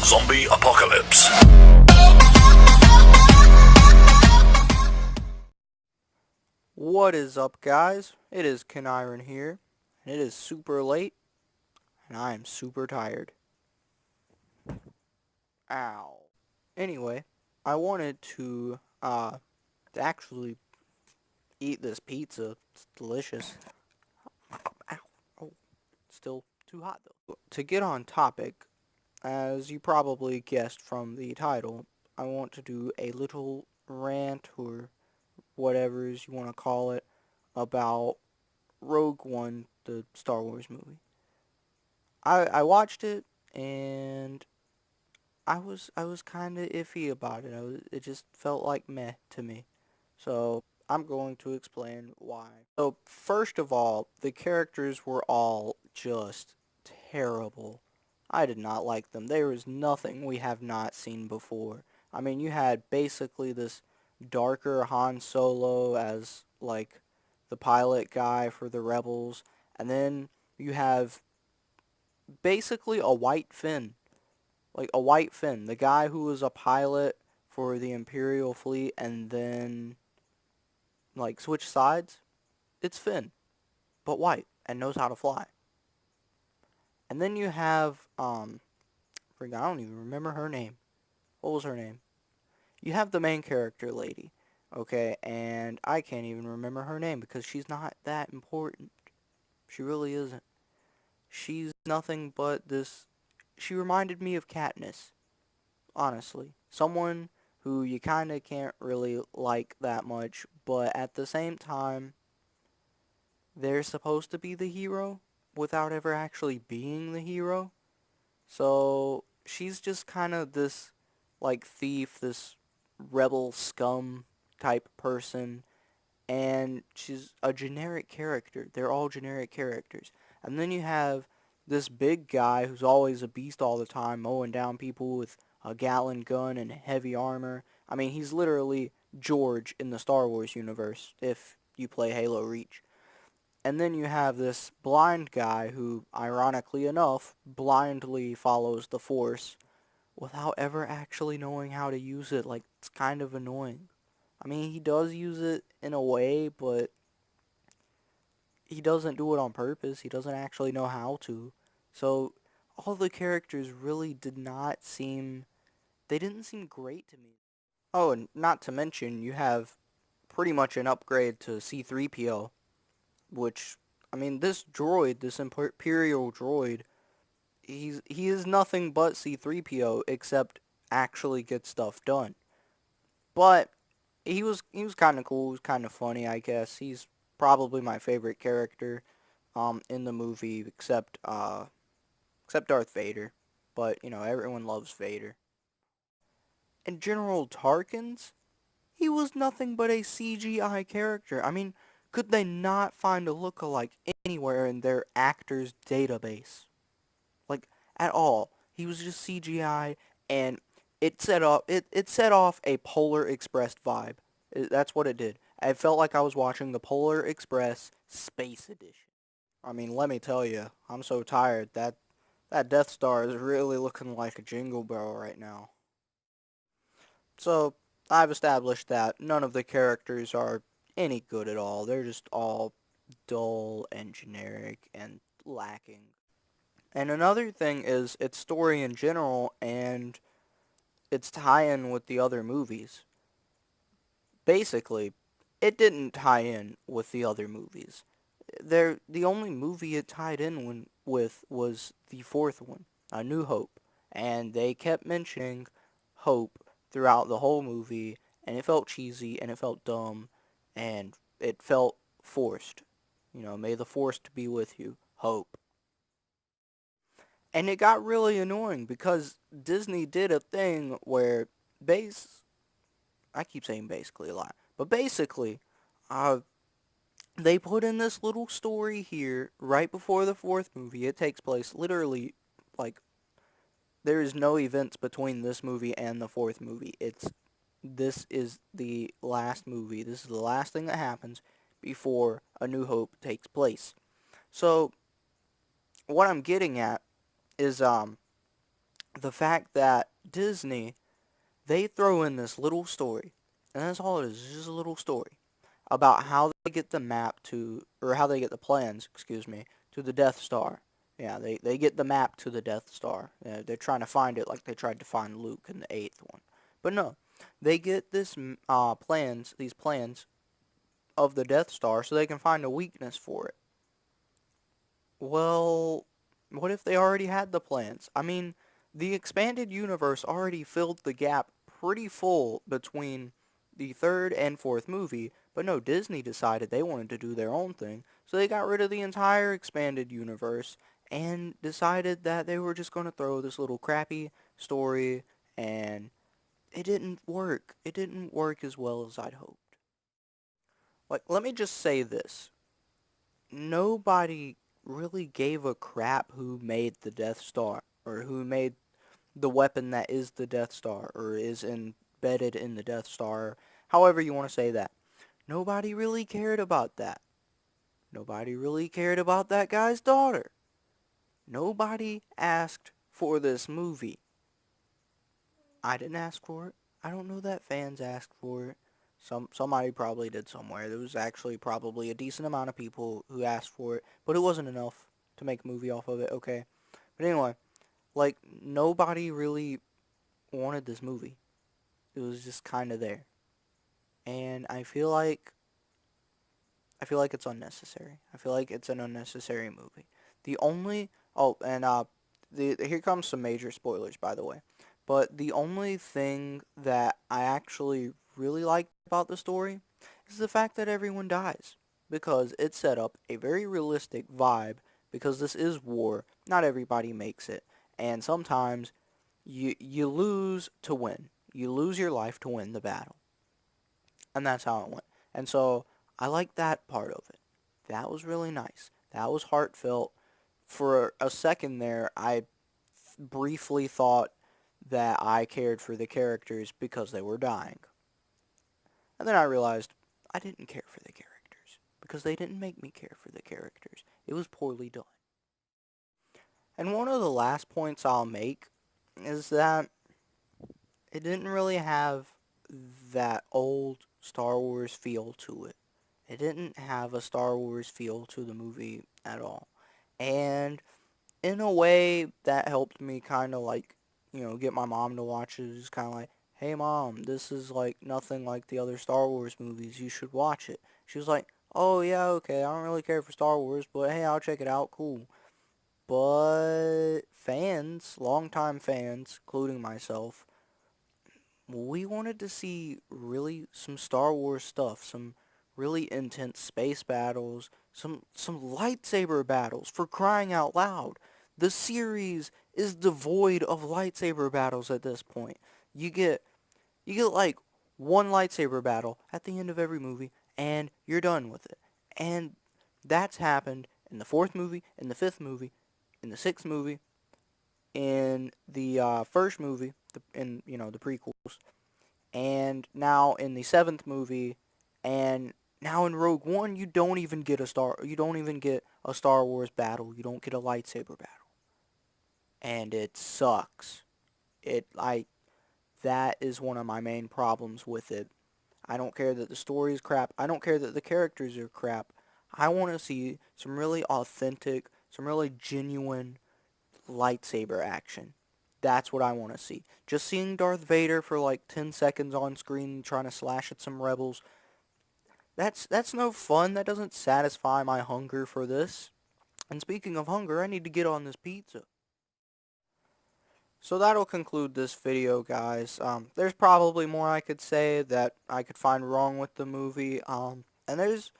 Zombie Apocalypse. What is up, guys? It is Kenniron here, and it is super late, and I am super tired. Ow. Anyway, I wanted to actually eat this pizza. It's delicious. Ow. Oh, still too hot, though. To get on topic, as you probably guessed from the title, I want to do a little rant, or whatever you want to call it, about Rogue One, the Star Wars movie. I watched it, and I was kind of iffy about it. It just felt like meh to me. So I'm going to explain why. So first of all, the characters were all just terrible. I did not like them. There was nothing we have not seen before. I mean, you had basically this darker Han Solo as like the pilot guy for the rebels, and then you have basically a white Finn. Like a white Finn, the guy who was a pilot for the Imperial fleet and then like switch sides. It's Finn, but white and knows how to fly. And then you have I don't even remember her name. What was her name? You have the main character lady, okay, and I can't even remember her name because she's not that important. She really isn't. She's nothing but this. She reminded me of Katniss, honestly. Someone who you kind of can't really like that much, but at the same time, they're supposed to be the hero without ever actually being the hero. So she's just kind of this, like, thief, this rebel scum type person, and she's a generic character. They're all generic characters. And then you have this big guy who's always a beast all the time, mowing down people with a Gatling gun and heavy armor. I mean, he's literally George in the Star Wars universe, if you play Halo Reach. And then you have this blind guy who, ironically enough, blindly follows the Force without ever actually knowing how to use it. Like, it's kind of annoying. I mean, he does use it in a way, but he doesn't do it on purpose. He doesn't actually know how to. So, all the characters really they didn't seem great to me. Oh, and not to mention, you have pretty much an upgrade to C-3PO, which, I mean, this Imperial droid, he is nothing but C-3PO, except actually get stuff done. But he was kind of cool. He was kind of funny, I guess. He's probably my favorite character in the movie, except Darth Vader. But everyone loves Vader. And General Tarkins, he was nothing but a CGI character. I mean, could they not find a lookalike anywhere in their actors database? Like, at all. He was just CGI, and it set off a Polar Express vibe. That's what it did. I felt like I was watching the Polar Express Space Edition. I mean, let me tell you, I'm so tired. That Death Star is really looking like a jingle bell right now. So, I've established that none of the characters are any good at all. They're just all dull and generic and lacking. And another thing is its story in general and its tie-in with the other movies. Basically, it didn't tie in with the other movies. The only movie it tied in with was the fourth one, A New Hope, and they kept mentioning hope throughout the whole movie, and it felt cheesy and it felt dumb and it felt forced. May the force be with you. Hope. And it got really annoying because Disney did a thing where I keep saying basically a lot, but basically, uh, they put in this little story here right before the fourth movie. It takes place literally, like, there is no events between this movie and the fourth movie. This is the last movie. This is the last thing that happens before A New Hope takes place. So, what I'm getting at is, the fact that Disney, they throw in this little story, and that's all it is, it's just a little story about how they get the map to, or how they get the plans, excuse me, to the Death Star. Yeah, they get the map to the Death Star. They're trying to find it like they tried to find Luke in the eighth one. But no, they get these plans of the Death Star so they can find a weakness for it. Well, what if they already had the plans? I mean, the expanded universe already filled the gap pretty full between the third and fourth movie, but no, Disney decided they wanted to do their own thing, so they got rid of the entire expanded universe and decided that they were just going to throw this little crappy story, and it didn't work. It didn't work as well as I'd hoped. Like, let me just say this. Nobody really gave a crap who made the Death Star or who made the weapon that is the Death Star or is embedded in the Death Star, however you want to say that. Nobody really cared about that. Nobody really cared about that guy's daughter. Nobody asked for this movie. I didn't ask for it. I don't know that fans asked for it. Somebody probably did somewhere. There was actually probably a decent amount of people who asked for it, but it wasn't enough to make a movie off of it, okay? But anyway, like nobody really wanted this movie. It was just kind of there. And I feel like it's unnecessary. I feel like it's an unnecessary movie. The only oh, and the here comes some major spoilers by the way. But the only thing that I actually really liked about the story is the fact that everyone dies because it set up a very realistic vibe because this is war. Not everybody makes it. And sometimes you lose to win. You lose your life to win the battle. And that's how it went. And so I like that part of it. That was really nice. That was heartfelt. For a second there, I briefly thought that I cared for the characters because they were dying. And then I realized I didn't care for the characters because they didn't make me care for the characters. It was poorly done. And one of the last points I'll make is that it didn't really have that old Star Wars feel to it. It didn't have a Star Wars feel to the movie at all. And in a way, that helped me kind of like, get my mom to watch it. It's kind of like, hey mom, this is like nothing like the other Star Wars movies. You should watch it. She was like, oh yeah, okay, I don't really care for Star Wars, but hey, I'll check it out. Cool. But fans, longtime fans, including myself, we wanted to see really some Star Wars stuff, some really intense space battles, some lightsaber battles for crying out loud. The series is devoid of lightsaber battles at this point. You get like one lightsaber battle at the end of every movie and you're done with it. And that's happened in the fourth movie, in the fifth movie, in the sixth movie, in the first movie, in the prequels, and now in the seventh movie, and now in Rogue One, you don't even get a Star Wars battle. You don't get a lightsaber battle, and it sucks. That is one of my main problems with it. I don't care that the story is crap. I don't care that the characters are crap. I want to see some really authentic, some really genuine lightsaber action. That's what I want to see. Just seeing Darth Vader for like 10 seconds on screen trying to slash at some rebels, that's no fun. That doesn't satisfy my hunger for this. And speaking of hunger, I need to get on this pizza. So that'll conclude this video, guys. There's probably more I could say that I could find wrong with the movie. And there's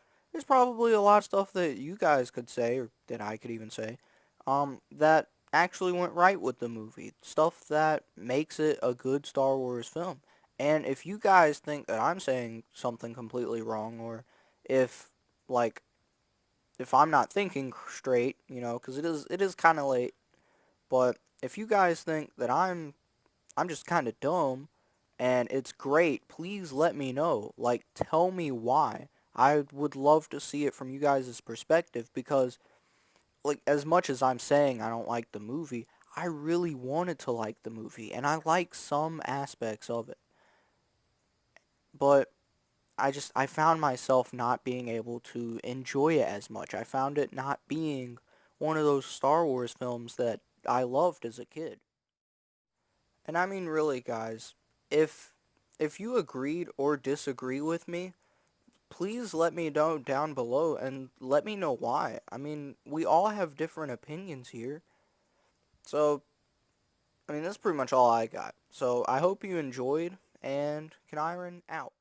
probably a lot of stuff that you guys could say, or that I could even say, that actually went right with the movie. Stuff that makes it a good Star Wars film. And if you guys think that I'm saying something completely wrong, or if, like, if I'm not thinking straight, because it is kind of late, but if you guys think that I'm just kind of dumb and it's great, please let me know. Like, tell me why. I would love to see it from you guys' perspective because, like, as much as I'm saying I don't like the movie, I really wanted to like the movie, and I like some aspects of it. But I found myself not being able to enjoy it as much. I found it not being one of those Star Wars films that I loved as a kid. And I mean really guys, if if you agreed or disagree with me, please let me know down below and let me know why. I mean, we all have different opinions here. So, I mean, that's pretty much all I got. So, I hope you enjoyed, and Kenniron out.